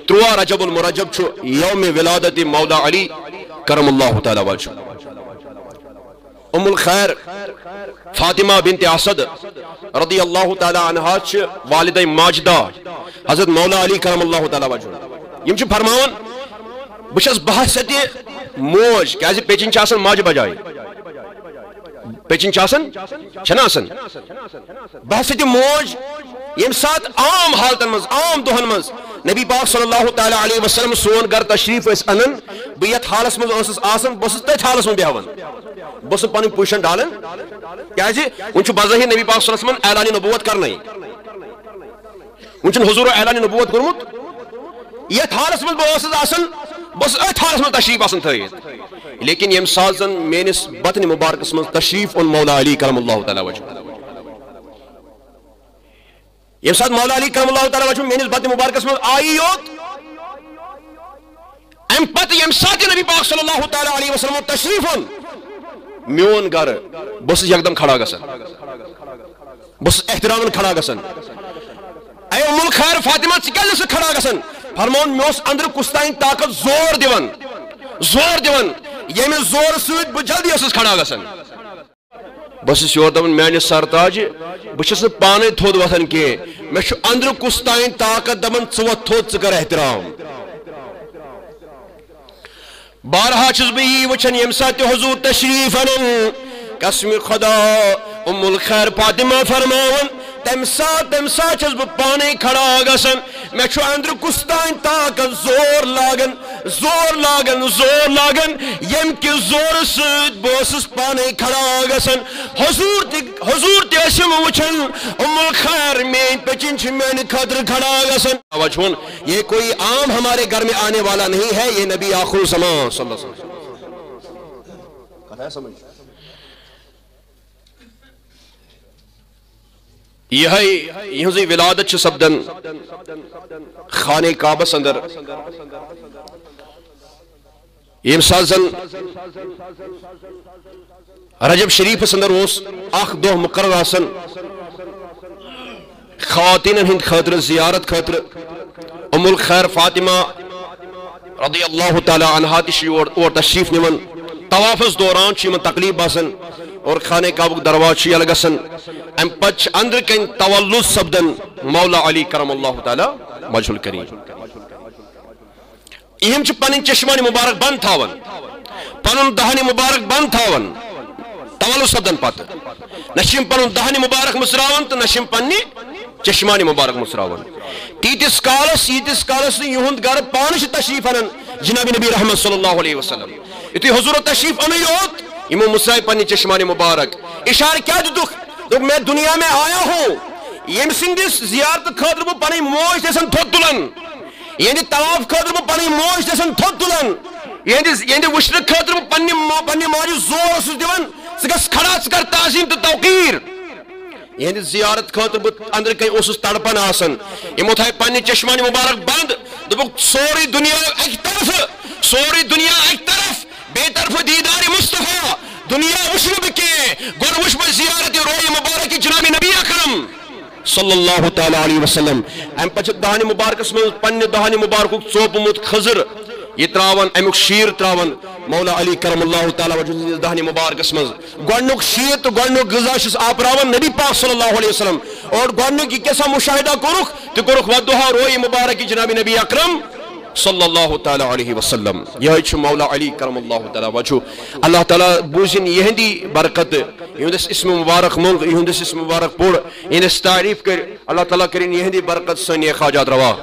تروا رجب المرجب چھو یوم ولادت مولا علی کرم اللہ تعالی وجہ ام الخیر فاطمہ بنت اسد رضی اللہ تعالی عنہا چھ والدہ ماجدہ حضرت مولا علی کرم اللہ تعالی وجہ یم چھ فرماون بچس بحثت موج کیازِ پیچن چھ آسان ماج بجائے پیچن چھ آسان چھنا آسان بحثت موج یم سات عام حالتن مز عام دہن مز نبی پاک صلی اللہ تعالی علیہ وسلم سون گھر تشریف اس انن بیت حالس مز اسس آسان بس تت حالس مز بیہون بس پن پوشن ڈالن کیازِ ون چھ بظاہر نبی پاک صلی اللہ علیہ وسلم اعلان نبوت کرنے ون چھ حضور اعلان نبوت کرمت یت حالس مز بس آسان بس ات حالس مز تشریف آسان تھیت لیکن یم سات زن میانس بطن مبارکس مز تشریف ان مولا علی کرم اللہ تعالی وجہ یم سات مولا علی کرم اللہ تعالی وجہ میانس بطن مبارکس مز آئی یوت ام پت یم سات نبی پاک صلی اللہ تعالی علیہ وسلم تشریف ان میون گھر بس یکدم کھڑا گسن بس احترام کھڑا گسن اے ام الخیر فاطمہ ژٕ سے کھڑا گسن فرمون میوس اندر کستائن طاقت زور دیون یمی زور سوت بہ جلدی اسس کھڑا گسن بس یور دپن میانہ سرتاج بچس پانے تھود وتھن کی مے چھ اندر کستائن طاقت دپن ژٕ ووتھ تھود ژٕ کر احترام بارہا چھس بہ یہ وچھن یم سات حضور تشریف انن قسم خدا ام الخیر فاطمہ فرماون تم سات چھس بہ پانے کھڑا گسن مے چھ اندر کستائن طاقت زور لاگن یم کہ زور سۭتۍ بہ اوسُس پانے کھڑا گسن حضور تہ ٲسِم وچھن ام الخیر میٲنۍ پٔچِنۍ چھِ میانہ خٲطرٕ کھڑا گسن وچھون یہ کوئی عام ہمارے گھر میں آنے والا نہیں ہے یہ نبی آخر الزمان صلی اللہ علیہ وسلم کتھا ہے سمجھ یہ ولادت چھ سپدن خانہ کعبہ اندر یم سات زن رجب شریف اندر اس اخ دہ مقرر آسن خواتین ہند خاطر زیارت خاطر ام الخیر فاطمہ رضی اللہ تعالی عنہا تش اور تشریف نمن طوافس دوران چھ تقلیب آسن اور خانہ کعبہ دروازہ یل گسن ام پچ اندر کن تولد سپدن مولا علی کرم اللہ تعالی وجہ الکریم یم چھ پنن چشمان مبارک بند تھاون پنن دہن مبارک بند تھاون تولد سپدن پت نشم پنن دہن مبارک مسراون تو نشم پننی چشمان مبارک مسراون تیتس کالس یہند گھر پانش تشریف انن جناب نبی رحمت صلی اللہ علیہ وسلم یتھی حضور تشریف ان یوت یمو مسرائے پننی چشمان مبارک اشارہ کیا دتھ میں دنیا میں آیا ہوں یم سندس زیارت خاطر بہ پنن موج تسن تھوت تلن یعنی طواف خاطر بہ پنن موج تسن تھوت تلن یعنی وشن خاطر بہ پننی ماجہ زور اس دِوان ژٕ گژھ کھڑا ژٕ کر تعظیم تو توقیر یعنی زیارت خاطر بہ اندر کن اوسس تڑپن آسن یمو تھایہِ پننہِ چشمان مبارک بند دوٚپُکھ سورُے دنیا اکہِ طرف بے طرف دیدار مصطفیٰ دنیا وچھ بہ کی گۄڈٕ وچھ بہ زیارت روح مبارک جناب نبی اکرم صلی اللہ تعالی علیہ وسلم ام پچ دہن مبارکس من پنہ دہن مبارک ژوپمت خضر یہ تراون امیک شیر تراون مولا علی کرم اللہ تعالی وجہ دہن مبارکس من گۄڈنیُک شیر تو گۄڈنیُک غذا چھس آپراون نبی پاک صلی اللہ علیہ وسلم اور گۄڈنیُک یہ کیسا مشاہدہ کوٚرُکھ تہ کوٚرُکھ ودُہا روح مبارک جناب نبی اکرم صلی اللہ تعالی علیہ وسلم یہ چھ مولا علی کرم اللہ تعالی وجہ اللہ تعالی بوزن یہندی برکت یہندس اسم مبارک مونگ یہندس اسم مبارک پوڑ یہندس تعریف کر اللہ تعالی کرین یہندی برکت سن خاجات روا